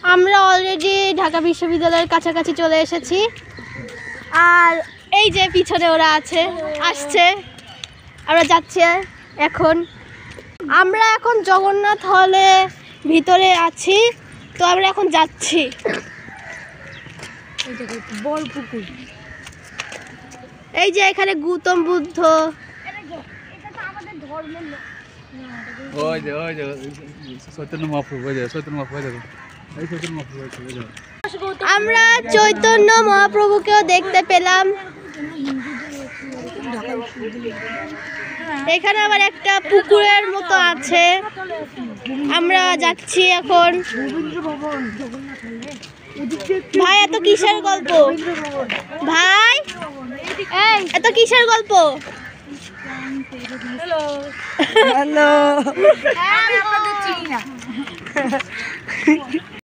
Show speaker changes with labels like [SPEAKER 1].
[SPEAKER 1] আমরা অলরেডি ঢাকা বিশ্ববিদ্যালয়ের কাছাকাছি চলে এসেছি। আর এই যে পিছনে ওরা আসছে, আমরা যাচ্ছি। আমরা এখন জগন্নাথ হলে ভিতরে আছি, তো আমরা এখন যাচ্ছি। এই যে এখানে গৌতম বুদ্ধ, আমরা চৈতন্য মহাপ্রভুকেও দেখতে পেলাম। এখানে আবার একটা পুকুরের মতো আছে, আমরা যাচ্ছি এখন। ভাই এত কিসের গল্প? ভাই এত কিসের গল্প? হ্যালো।